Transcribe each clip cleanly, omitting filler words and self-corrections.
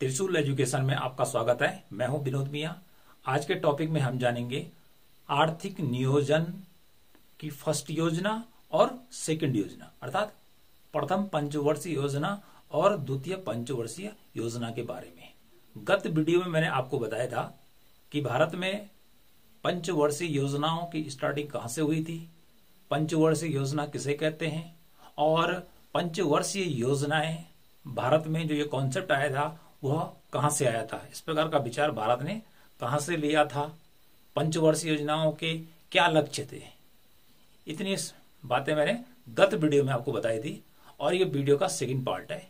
त्रिशूल एजुकेशन में आपका स्वागत है। मैं हूं विनोद मिया। आज के टॉपिक में हम जानेंगे आर्थिक नियोजन की फर्स्ट योजना और सेकंड योजना, अर्थात प्रथम पंचवर्षीय योजना और द्वितीय पंचवर्षीय योजना के बारे में। गत वीडियो में मैंने आपको बताया था कि भारत में पंचवर्षीय योजनाओं की स्टार्टिंग कहां से हुई थी, पंचवर्षीय योजना किसे कहते हैं और पंचवर्षीय योजनाएं भारत में जो ये कॉन्सेप्ट आया था वह कहां से आया था, इस प्रकार का विचार भारत ने कहां से लिया था, पंचवर्षीय योजनाओं के क्या लक्ष्य थे। इतनी बातें मैंने गत वीडियो में आपको बताई थी और ये वीडियो का सेकंड पार्ट है।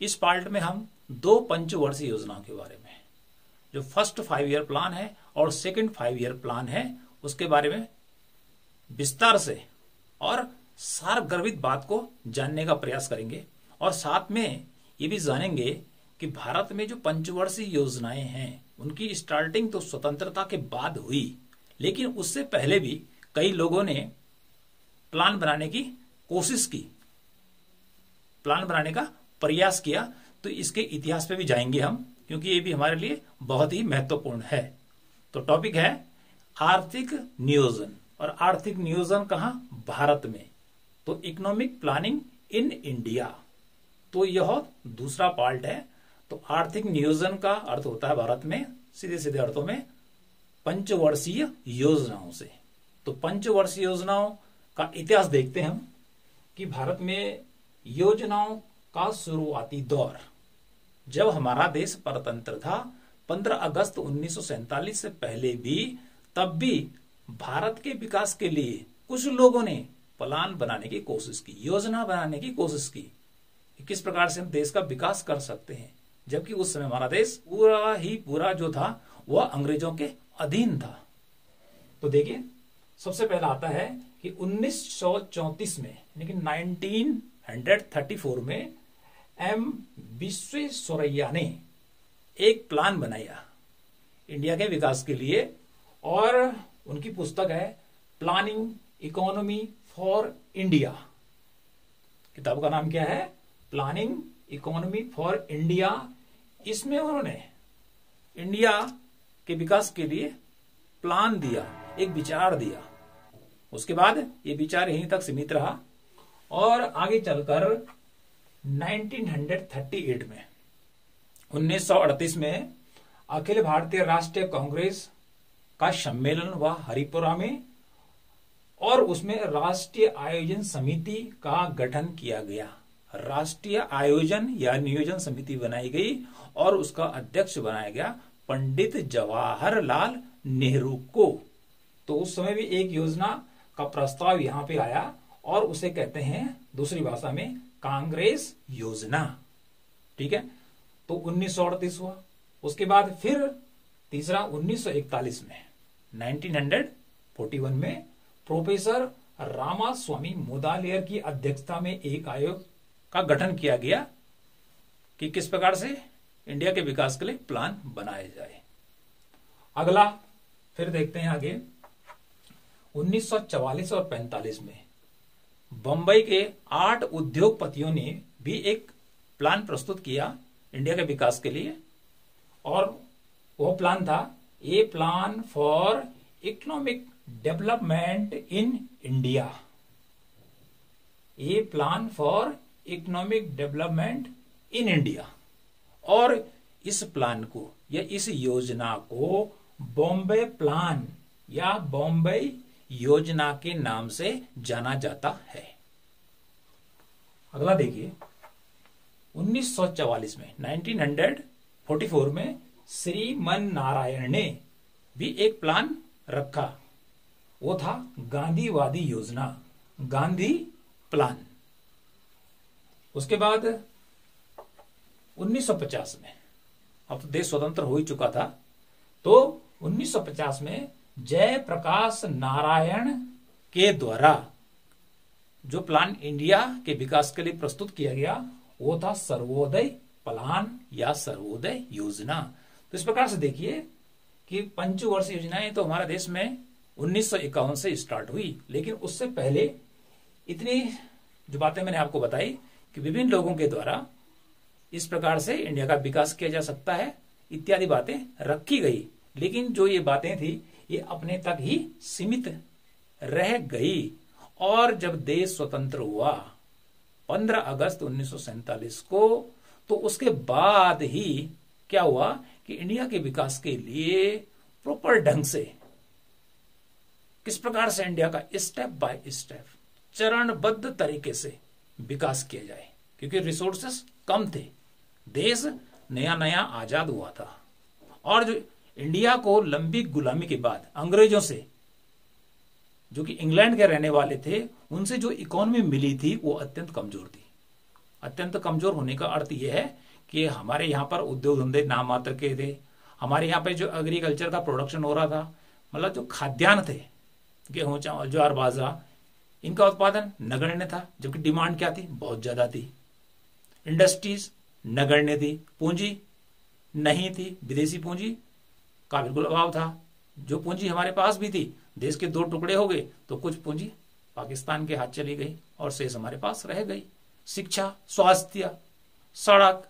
इस पार्ट में हम दो पंचवर्षीय योजनाओं के बारे में, जो फर्स्ट 5 ईयर प्लान है और सेकंड 5 ईयर प्लान है, उसके बारे में विस्तार से और सारगर्भित बात को जानने का प्रयास करेंगे। और साथ में ये भी जानेंगे कि भारत में जो पंचवर्षीय योजनाएं हैं उनकी स्टार्टिंग तो स्वतंत्रता के बाद हुई, लेकिन उससे पहले भी कई लोगों ने प्लान बनाने की कोशिश की, प्लान बनाने का प्रयास किया। तो इसके इतिहास पे भी जाएंगे हम, क्योंकि ये भी हमारे लिए बहुत ही महत्वपूर्ण है। तो टॉपिक है आर्थिक नियोजन, और आर्थिक नियोजन कहां? भारत में। तो इकोनॉमिक प्लानिंग इन इंडिया, तो यह दूसरा पार्ट है। तो आर्थिक नियोजन का अर्थ होता है भारत में सीधे सीधे अर्थों में पंचवर्षीय योजनाओं से। तो पंचवर्षीय योजनाओं का इतिहास देखते हैं हम कि भारत में योजनाओं का शुरुआती दौर, जब हमारा देश परतंत्र था 15 अगस्त 1947 से पहले भी, तब भी भारत के विकास के लिए कुछ लोगों ने प्लान बनाने की कोशिश की, योजना बनाने की कोशिश की, किस प्रकार से हम देश का विकास कर सकते हैं। जबकि उस समय हमारा देश पूरा जो था वह अंग्रेजों के अधीन था। तो देखिए, सबसे पहला आता है कि 1934 में, लेकिन 1934 में एम विश्वेश्वरैया ने एक प्लान बनाया इंडिया के विकास के लिए, और उनकी पुस्तक है प्लानिंग इकोनॉमी फॉर इंडिया। किताब का नाम क्या है? Planning economy for India. इसमें उन्होंने इंडिया के विकास के लिए प्लान दिया, एक विचार दिया। उसके बाद ये विचार यहीं तक सीमित रहा और आगे चलकर 1938 में 1938 में अखिल भारतीय राष्ट्रीय कांग्रेस का सम्मेलन हुआ हरिपुरा में, और उसमें राष्ट्रीय आयोजन समिति का गठन किया गया। राष्ट्रीय आयोजन या नियोजन समिति बनाई गई और उसका अध्यक्ष बनाया गया पंडित जवाहरलाल नेहरू को। तो उस समय भी एक योजना का प्रस्ताव यहां पे आया और उसे कहते हैं दूसरी भाषा में कांग्रेस योजना। ठीक है, तो 1938 हुआ। उसके बाद फिर तीसरा 1941 में, 1941 में प्रोफेसर रामास्वामी मुदालियर की अध्यक्षता में एक आयोग का गठन किया गया कि किस प्रकार से इंडिया के विकास के लिए प्लान बनाया जाए। अगला फिर देखते हैं आगे, 1944 और 45 में बंबई के 8 उद्योगपतियों ने भी एक प्लान प्रस्तुत किया इंडिया के विकास के लिए, और वो प्लान था a plan for economic development in India. A plan for economic development in India. और इस प्लान को या इस योजना को बॉम्बे प्लान या बॉम्बे योजना के नाम से जाना जाता है। अगला देखिए, 1944 में 1944 में श्रीमन नारायण ने भी एक प्लान रखा, वो था गांधीवादी योजना, गांधी प्लान। उसके बाद 1950 में, अब तो देश स्वतंत्र हो ही चुका था, तो 1950 में जयप्रकाश नारायण के द्वारा जो प्लान इंडिया के विकास के लिए प्रस्तुत किया गया वो था सर्वोदय प्लान या सर्वोदय योजना। तो इस प्रकार से देखिए कि पंचवर्षीय योजनाएं तो हमारे देश में 1951 से स्टार्ट हुई, लेकिन उससे पहले इतनी जो बातें मैंने आपको बताई कि विभिन्न लोगों के द्वारा इस प्रकार से इंडिया का विकास किया जा सकता है, इत्यादि बातें रखी गई। लेकिन जो ये बातें थी ये अपने तक ही सीमित रह गई। और जब देश स्वतंत्र हुआ 15 अगस्त 1947 को, तो उसके बाद ही क्या हुआ कि इंडिया के विकास के लिए प्रॉपर ढंग से किस प्रकार से इंडिया का स्टेप बाय स्टेप चरणबद्ध तरीके से विकास किया जाए, क्योंकि रिसोर्सेस कम थे, देश नया नया आजाद हुआ था। और जो इंडिया को लंबी गुलामी के बाद अंग्रेजों से, जो कि इंग्लैंड के रहने वाले थे, उनसे जो इकोनॉमी मिली थी वो अत्यंत कमजोर थी। अत्यंत कमजोर होने का अर्थ यह है कि हमारे यहाँ पर उद्योग धंधे नाम मात्र के थे। हमारे यहाँ पे जो एग्रीकल्चर का प्रोडक्शन हो रहा था, मतलब जो खाद्यान्न थे, गेहूं चावल ज्वार बाजरा, इनका उत्पादन नगण्य था, जबकि डिमांड क्या थी, बहुत ज्यादा थी। इंडस्ट्रीज नगण्य थी, पूंजी नहीं थी, विदेशी पूंजी का बिल्कुल अभाव था। जो पूंजी हमारे पास भी थी, देश के दो टुकड़े हो गए तो कुछ पूंजी पाकिस्तान के हाथ चली गई और शेष हमारे पास रह गई। शिक्षा, स्वास्थ्य, सड़क,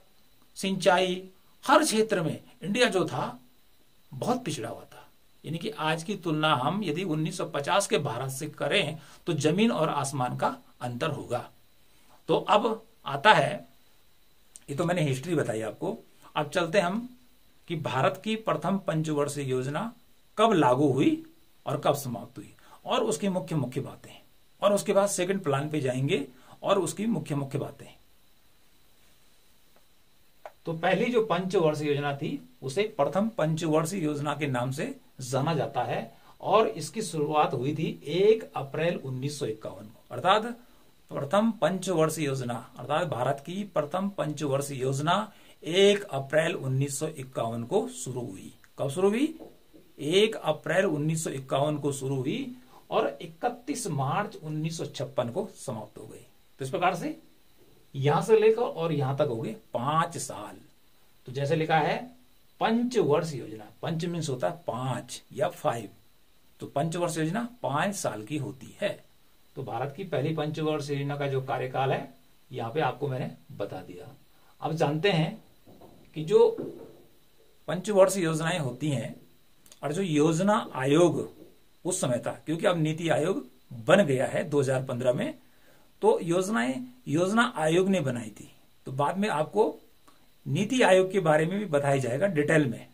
सिंचाई, हर क्षेत्र में इंडिया जो था बहुत पिछड़ा हुआ था। यानी कि आज की तुलना हम यदि 1950 के भारत से करें तो जमीन और आसमान का अंतर होगा। तो अब आता है, ये तो मैंने हिस्ट्री बताई आपको, अब चलते हम कि भारत की प्रथम पंचवर्षीय योजना कब लागू हुई और कब समाप्त हुई, और उसकी मुख्य मुख्य बातें, और उसके बाद सेकंड प्लान पे जाएंगे और उसकी मुख्य मुख्य बातें। तो पहली जो पंचवर्षीय योजना थी उसे प्रथम पंचवर्षीय योजना के नाम से जाना जाता है, और इसकी शुरुआत हुई थी 1 अप्रैल 1951 को। अर्थात प्रथम पंचवर्षीय योजना, अर्थात भारत की प्रथम पंचवर्षीय योजना 1 अप्रैल 1951 को शुरू हुई। कब शुरू हुई? 1 अप्रैल 1951 को शुरू हुई और 31 मार्च 1956 को समाप्त हो गई। तो इस प्रकार से यहां से लेकर और यहां तक हो गए 5 साल। तो जैसे लिखा है पंचवर्ष योजना, पंच मीन्स होता है 5 या 5, तो पंचवर्ष योजना 5 साल की होती है। तो भारत की पहली पंचवर्ष योजना का जो कार्यकाल है यहां पे आपको मैंने बता दिया। अब जानते हैं कि जो पंचवर्ष योजनाएं होती हैं और जो योजना आयोग उस समय था, क्योंकि अब नीति आयोग बन गया है 2015 में, तो योजना आयोग ने बनाई थी। तो बाद में आपको नीति आयोग के बारे में भी बताया जाएगा डिटेल में,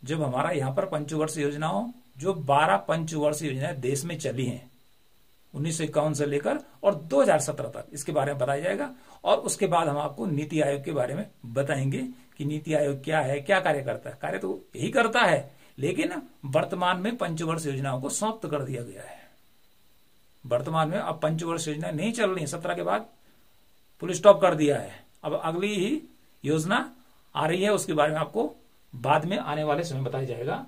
जब हमारा यहाँ पर पंचवर्ष योजनाओं, जो 12 पंचवर्ष योजनाएं देश में चली हैं 1951 से लेकर और 2017 तक, इसके बारे में बताया जाएगा। और उसके बाद हम आपको नीति आयोग के बारे में बताएंगे कि नीति आयोग क्या है, क्या कार्य करता है। कार्य तो यही करता है, लेकिन वर्तमान में पंचवर्ष योजनाओं को समाप्त कर दिया गया है। वर्तमान में अब पंचवर्ष योजना नहीं चल रही है, 17 के बाद फुल स्टॉप कर दिया है। अब अगली ही योजना आ रही है, उसके बारे में आपको बाद में आने वाले समय बताया जाएगा।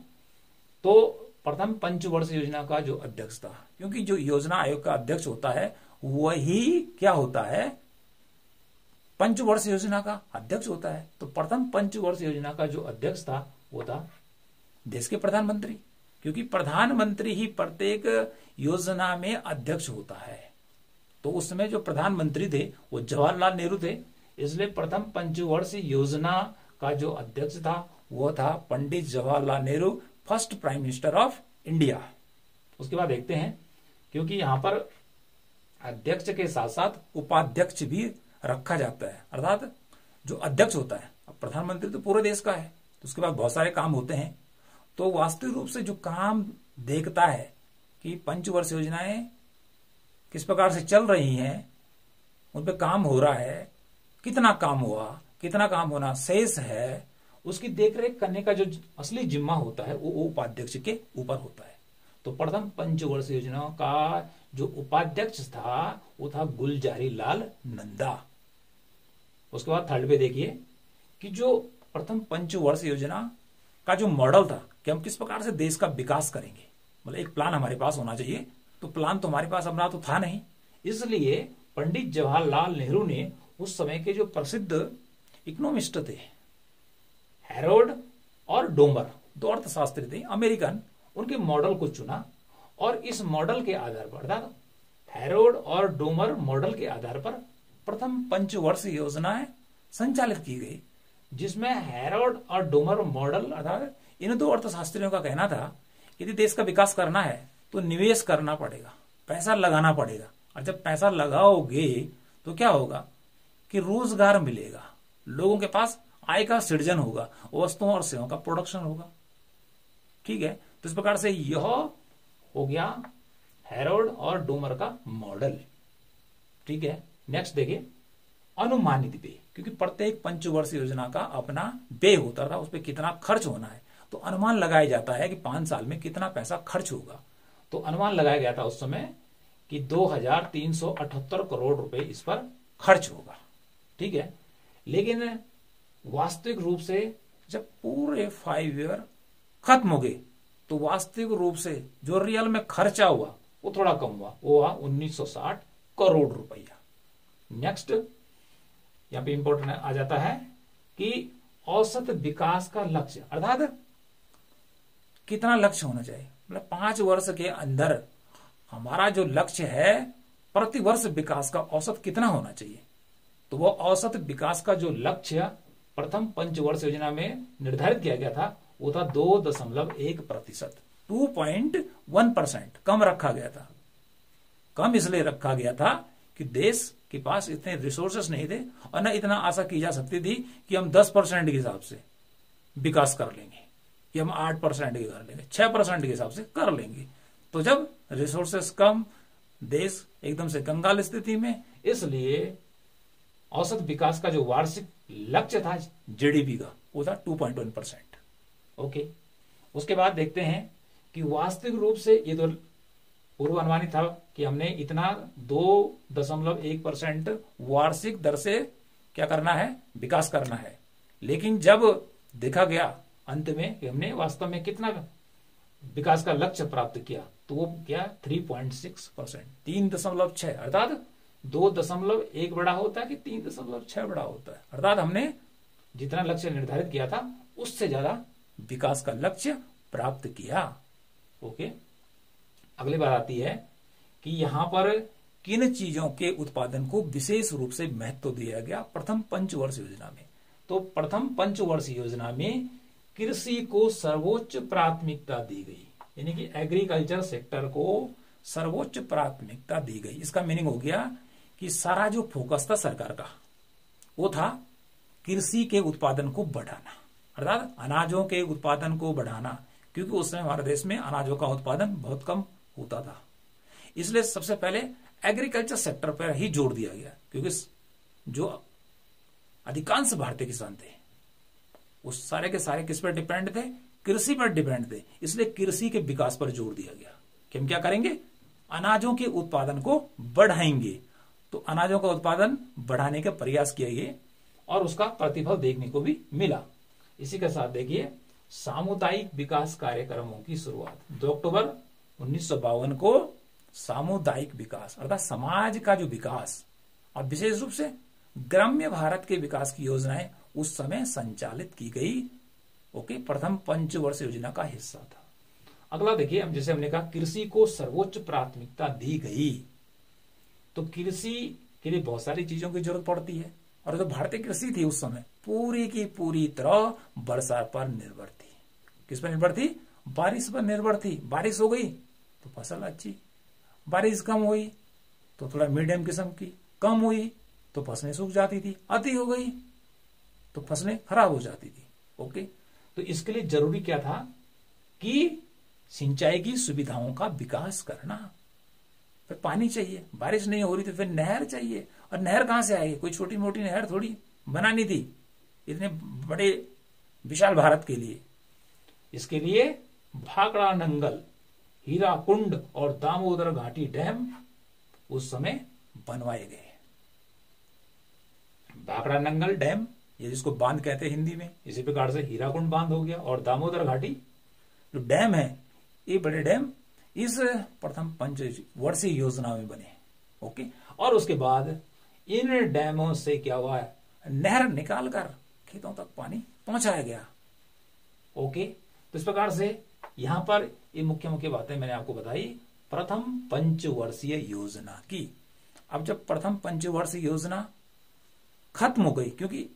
तो प्रथम पंचवर्ष योजना का जो अध्यक्ष था, क्योंकि जो योजना आयोग का अध्यक्ष होता है वही क्या होता है, पंचवर्ष योजना का अध्यक्ष होता है। तो प्रथम पंचवर्ष योजना का जो अध्यक्ष था वो था देश के प्रधानमंत्री, क्योंकि प्रधानमंत्री ही प्रत्येक योजना में अध्यक्ष होता है। तो उस समय जो प्रधानमंत्री थे वो जवाहरलाल नेहरू थे, इसलिए प्रथम पंचवर्षीय योजना का जो अध्यक्ष था वो था Pandit Jawaharlal Nehru, first prime minister of India. उसके बाद देखते हैं, क्योंकि यहां पर अध्यक्ष के साथ साथ उपाध्यक्ष भी रखा जाता है, अर्थात जो अध्यक्ष होता है, अब प्रधानमंत्री तो पूरे देश का है, तो उसके बाद बहुत सारे काम होते हैं। तो वास्तविक रूप से जो काम देखता है कि पंचवर्ष योजनाएं किस प्रकार से चल रही हैं, उन पे काम हो रहा है, कितना काम हुआ, कितना काम होना शेष है, उसकी देखरेख करने का जो असली जिम्मा होता है वो उपाध्यक्ष के ऊपर होता है। तो प्रथम पंचवर्ष योजना का जो उपाध्यक्ष था वो था गुलजारी लाल नंदा। उसके बाद थर्ड पे देखिए कि जो प्रथम पंचवर्ष योजना का जो मॉडल था कि हम किस प्रकार से देश का विकास करेंगे, मतलब एक प्लान हमारे पास होना चाहिए। तो प्लान तो हमारे पास अपना तो था नहीं, इसलिए पंडित जवाहरलाल नेहरू ने उस समय के जो प्रसिद्ध इकोनॉमिस्ट थे हैरोल्ड और डोमर, दो अर्थशास्त्री थे अमेरिकन, उनके मॉडल को चुना और इस मॉडल के आधार पर, अर्थात हैरोल्ड और डोमर मॉडल के आधार पर प्रथम पंचवर्षीय योजनाएं संचालित की गई, जिसमें हैरोल्ड और डोमर मॉडल अर्थात इन दो अर्थशास्त्रियों का कहना था यदि देश का विकास करना है तो निवेश करना पड़ेगा, पैसा लगाना पड़ेगा, और जब पैसा लगाओगे तो क्या होगा कि रोजगार मिलेगा, लोगों के पास आय का सृजन होगा, वस्तुओं और सेवाओं का प्रोडक्शन होगा। ठीक है, तो इस प्रकार से यह हो गया हैरोल्ड और डोमर का मॉडल। ठीक है, नेक्स्ट देखिए अनुमानित व्यय, क्योंकि प्रत्येक पंचवर्षीय योजना का अपना व्यय होता था, उस पर कितना खर्च होना है, तो अनुमान लगाया जाता है कि 5 साल में कितना पैसा खर्च होगा। तो अनुमान लगाया गया था उस समय कि 2378 करोड़ रुपए इस पर खर्च होगा। ठीक है, लेकिन वास्तविक रूप से जब पूरे 5 ईयर खत्म हो गए तो वास्तविक रूप से जो रियल में खर्चा हुआ वो थोड़ा कम हुआ, वो हुआ 1960 करोड़ रुपया। नेक्स्ट यहां पे इंपॉर्टेंट आ जाता है कि औसत विकास का लक्ष्य, अर्थात कितना लक्ष्य होना चाहिए, मतलब 5 वर्ष के अंदर हमारा जो लक्ष्य है प्रति वर्ष विकास का औसत कितना होना चाहिए। तो वो औसत विकास का जो लक्ष्य प्रथम पंचवर्ष योजना में निर्धारित किया गया था वो था 2.1%, 2.1% कम रखा गया था। कम इसलिए रखा गया था कि देश के पास इतने रिसोर्सेस नहीं थे और न इतना आशा की जा सकती थी कि हम 10% के हिसाब से विकास कर लेंगे, कि हम 8% के कर लेंगे, 6% के हिसाब से कर लेंगे। तो जब रिसोर्सेस कम, देश एकदम से कंगाल स्थिति में, इसलिए औसत विकास का जो वार्षिक लक्ष्य था जीडीपी का वो था 2.1%। ओके, उसके बाद देखते हैं कि वास्तविक रूप से ये तो पूर्व अनुमानित था कि हमने इतना 2.1% वार्षिक दर से क्या करना है, विकास करना है। लेकिन जब देखा गया अंत में कि हमने वास्तव में कितना विकास का लक्ष्य प्राप्त किया तो वो क्या 3.6%, 3.6, अर्थात 2.1 बड़ा होता है कि 3.6 बड़ा होता है, अर्थात हमने जितना लक्ष्य निर्धारित किया था उससे ज्यादा विकास का लक्ष्य प्राप्त किया। ओके, अगली बात आती है कि यहां पर किन चीजों के उत्पादन को विशेष रूप से महत्व दिया गया प्रथम पंचवर्ष योजना में। तो प्रथम पंचवर्ष योजना में कृषि को सर्वोच्च प्राथमिकता दी गई, यानी कि एग्रीकल्चर सेक्टर को सर्वोच्च प्राथमिकता दी गई। इसका मीनिंग हो गया कि सारा जो फोकस था सरकार का वो था कृषि के उत्पादन को बढ़ाना, अर्थात अनाजों के उत्पादन को बढ़ाना, क्योंकि उस समय हमारे देश में अनाजों का उत्पादन बहुत कम होता था। इसलिए सबसे पहले एग्रीकल्चर सेक्टर पर ही जोर दिया गया, क्योंकि जो अधिकांश भारतीय किसान थे वो सारे के सारे किस पर डिपेंड थे, कृषि पर डिपेंड थे। इसलिए कृषि के विकास पर जोर दिया गया कि हम क्या करेंगे, अनाजों के उत्पादन को बढ़ाएंगे। तो अनाजों का उत्पादन बढ़ाने के प्रयास किए गए और उसका प्रतिफल देखने को भी मिला। इसी के साथ देखिए सामुदायिक विकास कार्यक्रमों की शुरुआत 2 अक्टूबर 1952 को सामुदायिक विकास अर्थात समाज का जो विकास और विशेष रूप से ग्राम्य भारत के विकास की योजनाएं उस समय संचालित की गई। ओके, प्रथम पंचवर्ष योजना का हिस्सा था। अगला देखिए, हम जैसे हमने कहा कृषि को सर्वोच्च प्राथमिकता दी गई, तो कृषि के लिए बहुत सारी चीजों की जरूरत पड़ती है और जो भारतीय कृषि थी उस समय पूरी की पूरी तरह वर्षा पर निर्भर थी। किस पर निर्भर थी, बारिश पर निर्भर थी। बारिश हो गई तो फसल अच्छी, बारिश कम हुई तो थोड़ा मीडियम किस्म की, कम हुई तो फसलें सूख जाती थी, अति हो गई तो फसलें खराब हो जाती थी। ओके, तो इसके लिए जरूरी क्या था कि सिंचाई की सुविधाओं का विकास करना। फिर पानी चाहिए, बारिश नहीं हो रही तो फिर नहर चाहिए, और नहर कहां से आएगी, कोई छोटी मोटी नहर थोड़ी बनानी थी इतने बड़े विशाल भारत के लिए। इसके लिए भाखड़ा नंगल, हीराकुंड और दामोदर घाटी डैम उस समय बनवाए गए। भाखड़ा नंगल डैम, ये जिसको बांध कहते हैं हिंदी में, इसी प्रकार से हीराकुंड बांध हो गया, और दामोदर घाटी जो डैम है, ये बड़े डैम इस प्रथम पंचवर्षीय योजना में बने। ओके, और उसके बाद इन डैमों से क्या हुआ है, नहर निकालकर खेतों तक पानी पहुंचाया गया। ओके, तो इस प्रकार से यहां पर ये मुख्य मुख्य बातें मैंने आपको बताई प्रथम पंचवर्षीय योजना की। अब जब प्रथम पंचवर्षीय योजना खत्म हो गई, क्योंकि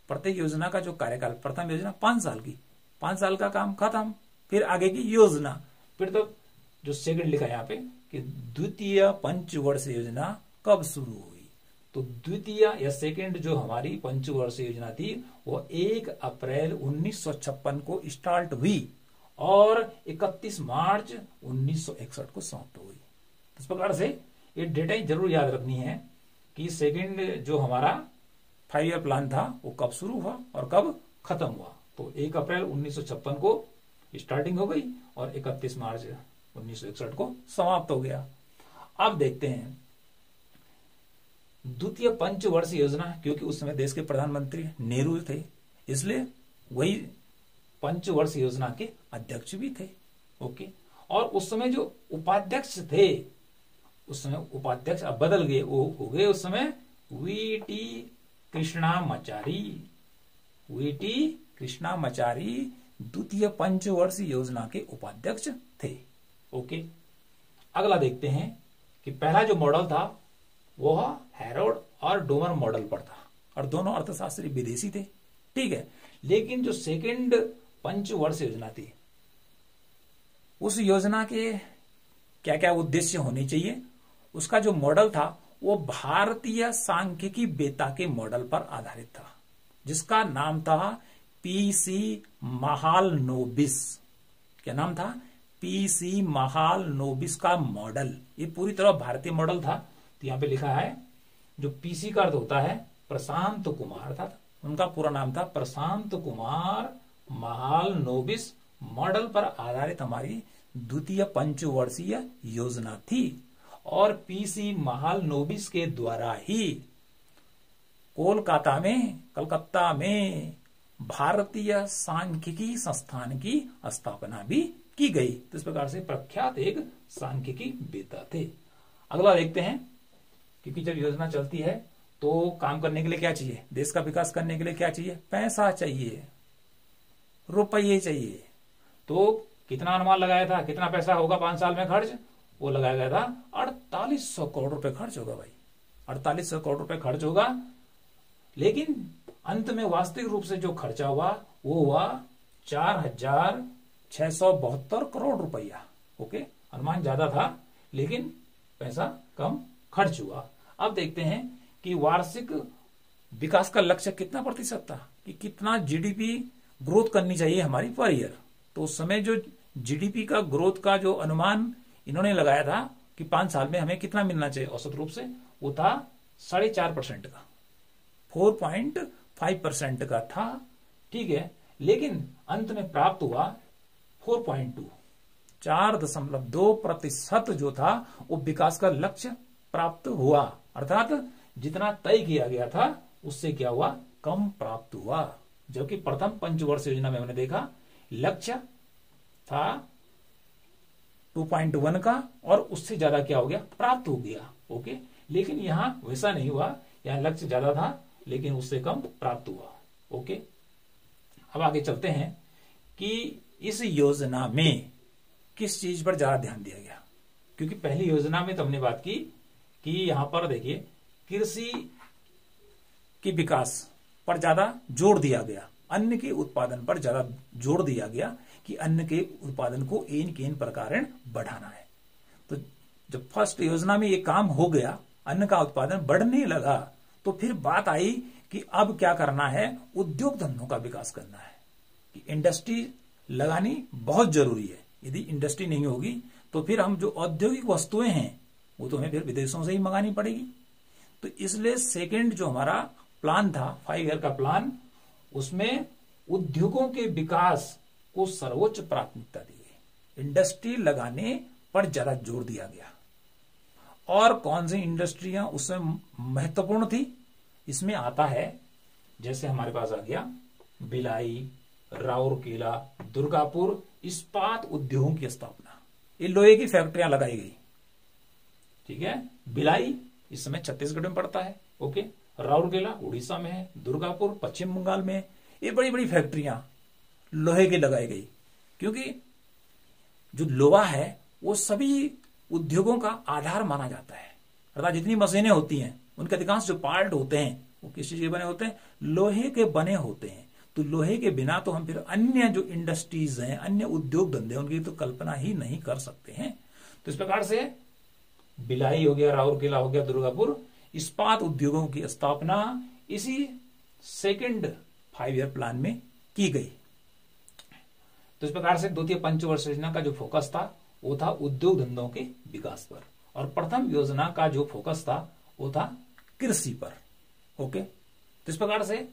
प्रत्येक योजना का जो कार्यकाल, प्रथम योजना 5 साल की, 5 साल का काम खत्म, फिर आगे की योजना। फिर तो जो सेकंड लिखा है यहाँ पे कि द्वितीय पंचवर्षीय योजना कब शुरू हुई, तो द्वितीय या सेकंड जो हमारी पंचवर्षीय योजना थी वो 1 अप्रैल 1956 को स्टार्ट हुई और 31 मार्च 1961 को समाप्त हुई। इस प्रकार से ये डेटा जरूर याद रखनी है कि सेकंड जो हमारा 5 ईयर प्लान था वो कब शुरू हुआ और कब खत्म हुआ। तो 1 अप्रैल 1956 को स्टार्टिंग हो गई और 31 मार्च 1961 को समाप्त हो गया। अब देखते हैं द्वितीय पंचवर्षीय योजना, क्योंकि उस समय देश के प्रधानमंत्री नेहरू थे, इसलिए वही पंचवर्षीय योजना के अध्यक्ष भी थे। ओके, और उस समय जो उपाध्यक्ष थे, उस समय उपाध्यक्ष अब बदल गए, वो हो गए उस समय वीटी कृष्णामाचारी। वीटी कृष्णामाचारी द्वितीय पंचवर्षीय योजना के उपाध्यक्ष थे। ओके, अगला देखते हैं कि पहला जो मॉडल था वह हैरोल्ड और डोमर मॉडल पर था और दोनों अर्थशास्त्री विदेशी थे। ठीक है, लेकिन जो सेकंड पंचवर्षीय योजना थी उस योजना के क्या क्या उद्देश्य होने चाहिए, उसका जो मॉडल था वो भारतीय सांख्यिकी बेता के मॉडल पर आधारित था, जिसका नाम था पीसी महालनोबिस। क्या नाम था? पीसी महालनोबिस का मॉडल। ये पूरी तरह भारतीय मॉडल था। तो यहां पे लिखा है जो पीसी का अर्थ होता है प्रशांत कुमार था, उनका पूरा नाम था प्रशांत कुमार महालनोबिस मॉडल पर आधारित हमारी द्वितीय पंचवर्षीय योजना थी और पीसी महालनोबिस के द्वारा ही कलकत्ता में भारतीय सांख्यिकी संस्थान की स्थापना भी की गई। तो इस प्रकार से प्रख्यात एक सांख्यिकी वेत्ता थे। अगला देखते हैं, क्योंकि जब योजना चलती है तो काम करने के लिए क्या चाहिए, देश का विकास करने के लिए क्या चाहिए, पैसा चाहिए, रुपये चाहिए। तो कितना अनुमान लगाया था, कितना पैसा होगा 5 साल में खर्च, वो लगाया गया था 4800 करोड़ रुपए खर्च होगा भाई, 4800 करोड़ रुपए खर्च होगा। लेकिन अंत में वास्तविक रूप से जो खर्चा हुआ वो हुआ 4672 करोड़ रुपया। ओके, अनुमान ज्यादा था लेकिन पैसा कम खर्च हुआ। अब देखते हैं कि वार्षिक विकास का लक्ष्य कितना प्रतिशत था, कि कितना जीडीपी ग्रोथ करनी चाहिए हमारी पर ईयर। तो उस समय जो जीडीपी का ग्रोथ का जो अनुमान इन्होंने लगाया था कि 5 साल में हमें कितना मिलना चाहिए औसत रूप से, वो था 4.5% का, 4.5% का था। ठीक है, लेकिन अंत में प्राप्त हुआ 4.2, 4.2% जो था वो विकास का लक्ष्य प्राप्त हुआ, अर्थात जितना तय किया गया था उससे क्या हुआ, कम प्राप्त हुआ। जबकि प्रथम पंचवर्षीय योजना में हमने देखा लक्ष्य था 2.1 का और उससे ज्यादा क्या हो गया, प्राप्त हो गया। ओके, लेकिन यहां वैसा नहीं हुआ, यहां लक्ष्य ज्यादा था लेकिन उससे कम प्राप्त हुआ। ओके, अब आगे चलते हैं कि इस योजना में किस चीज पर ज्यादा ध्यान दिया गया, क्योंकि पहली योजना में तो हमने बात की कि यहां पर देखिए कृषि के विकास पर ज्यादा जोर दिया गया, अन्न के उत्पादन पर ज्यादा जोर दिया गया कि अन्न के उत्पादन को केन प्रकार बढ़ाना है। तो जब फर्स्ट योजना में ये काम हो गया, अन्न का उत्पादन बढ़ने लगा, तो फिर बात आई कि अब क्या करना है, उद्योग धंधों का विकास करना है, कि इंडस्ट्री लगानी बहुत जरूरी है। यदि इंडस्ट्री नहीं होगी तो फिर हम जो औद्योगिक वस्तुएं हैं वो तो हमें फिर विदेशों से ही मंगानी पड़ेगी। तो इसलिए सेकंड जो हमारा प्लान था, 5 ईयर का प्लान, उसमें उद्योगों के विकास को सर्वोच्च प्राथमिकता दी गई, इंडस्ट्री लगाने पर ज्यादा जोर दिया गया। और कौन सी इंडस्ट्रियां उसमें महत्वपूर्ण थी, इसमें आता है जैसे हमारे पास आ गया भिलाई, राउरकेला, दुर्गापुर इस्पात उद्योगों की स्थापना, ये लोहे की फैक्ट्रियां लगाई गई। ठीक है, भिलाई इस समय छत्तीसगढ़ में पड़ता है। ओके, राउरकेला उड़ीसा में है, दुर्गापुर पश्चिम बंगाल में है। ये बड़ी बड़ी फैक्ट्रियां लोहे की लगाई गई, क्योंकि जो लोहा है वो सभी उद्योगों का आधार माना जाता है। अर्थात जितनी मशीनें होती हैं उनके अधिकांश जो पार्ट होते हैं वो किस चीज के बने होते हैं? लोहे के बने होते हैं। तो लोहे के बिना तो हम फिर अन्य जो इंडस्ट्रीज हैं, अन्य उद्योग धंधे, उनकी तो कल्पना ही नहीं कर सकते हैं। तो इस प्रकार से भिलाई हो गया, राउरकेला हो गया, दुर्गापुर इस्पात उद्योगों की स्थापना इसी सेकंड 5 ईयर प्लान में की गई। तो इस प्रकार से द्वितीय पंचवर्ष योजना का जो फोकस था वो था उद्योग धंधों के विकास पर, और प्रथम योजना का जो फोकस था वो था कृषि पर। ओके, तो इस प्रकार से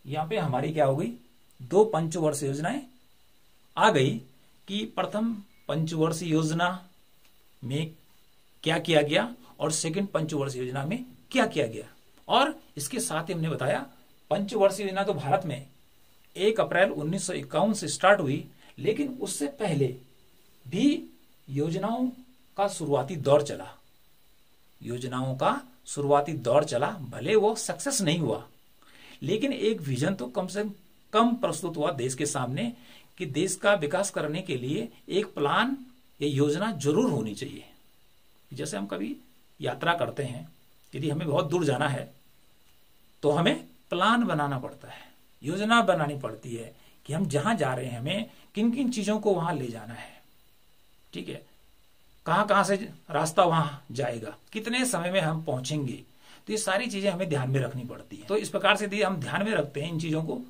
यहां पे हमारी क्या हो गई, 2 पंचवर्ष योजनाएं आ गई कि प्रथम पंचवर्ष योजना में क्या किया गया और सेकंड पंचवर्ष योजना में क्या किया गया। और इसके साथ ही हमने बताया पंचवर्ष योजना तो भारत में 1 अप्रैल 1951 से स्टार्ट हुई, लेकिन उससे पहले भी योजनाओं का शुरुआती दौर चला। योजनाओं का शुरुआती दौर चला, भले वो सक्सेस नहीं हुआ, लेकिन एक विजन तो कम से कम प्रस्तुत हुआ देश के सामने कि देश का विकास करने के लिए एक प्लान या योजना जरूर होनी चाहिए। जैसे हम कभी यात्रा करते हैं, यदि हमें बहुत दूर जाना है तो हमें प्लान बनाना पड़ता है, योजना बनानी पड़ती है कि हम जहां जा रहे हैं हमें किन किन चीजों को वहां ले जाना है। ठीक है, कहां कहां से रास्ता वहां जाएगा, कितने समय में हम पहुंचेंगे, तो ये सारी चीजें हमें ध्यान में रखनी पड़ती है। तो इस प्रकार से यदि हम ध्यान में रखते हैं इन चीजों को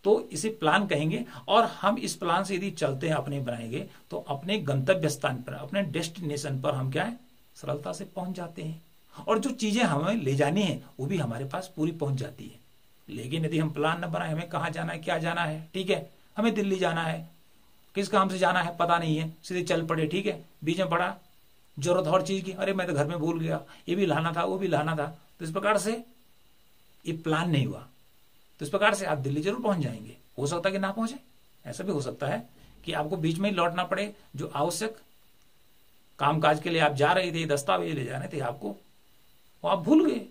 तो इसे प्लान कहेंगे, और हम इस प्लान से यदि चलते हैं, अपने बनाएंगे, तो अपने गंतव्य स्थान पर, अपने डेस्टिनेशन पर हम क्या है, सरलता से पहुंच जाते हैं, और जो चीजें हमें ले जानी है वो भी हमारे पास पूरी पहुंच जाती है। लेकिन यदि हम प्लान न बनाए, हमें कहाँ जाना है, क्या जाना है, ठीक है, हमें दिल्ली जाना है, किस काम से जाना है पता नहीं है, सीधे चल पड़े, ठीक है, बीच में पड़ा जरूरत और चीज की, अरे मैं तो घर में भूल गया, ये भी लाना था, वो भी लाना था, तो इस प्रकार से ये प्लान नहीं हुआ। तो इस प्रकार से आप दिल्ली जरूर पहुंच जाएंगे, हो सकता है कि ना पहुंचे, ऐसा भी हो सकता है कि आपको बीच में ही लौटना पड़े, जो आवश्यक कामकाज के लिए आप जा रहे थे, दस्तावेज ले जाने थे आपको, वो आप भूल गए,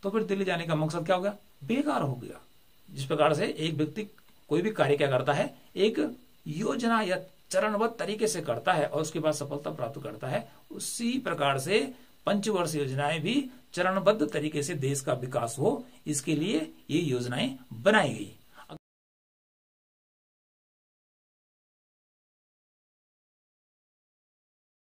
तो फिर दिल्ली जाने का मकसद क्या हो गया, बेकार हो गया। जिस प्रकार से एक व्यक्ति कोई भी कार्य क्या करता है, एक योजना या चरणबद्ध तरीके से करता है और उसके बाद सफलता प्राप्त करता है, उसी प्रकार से पंचवर्ष योजनाएं भी चरणबद्ध तरीके से देश का विकास हो, इसके लिए ये योजनाएं बनाई गई।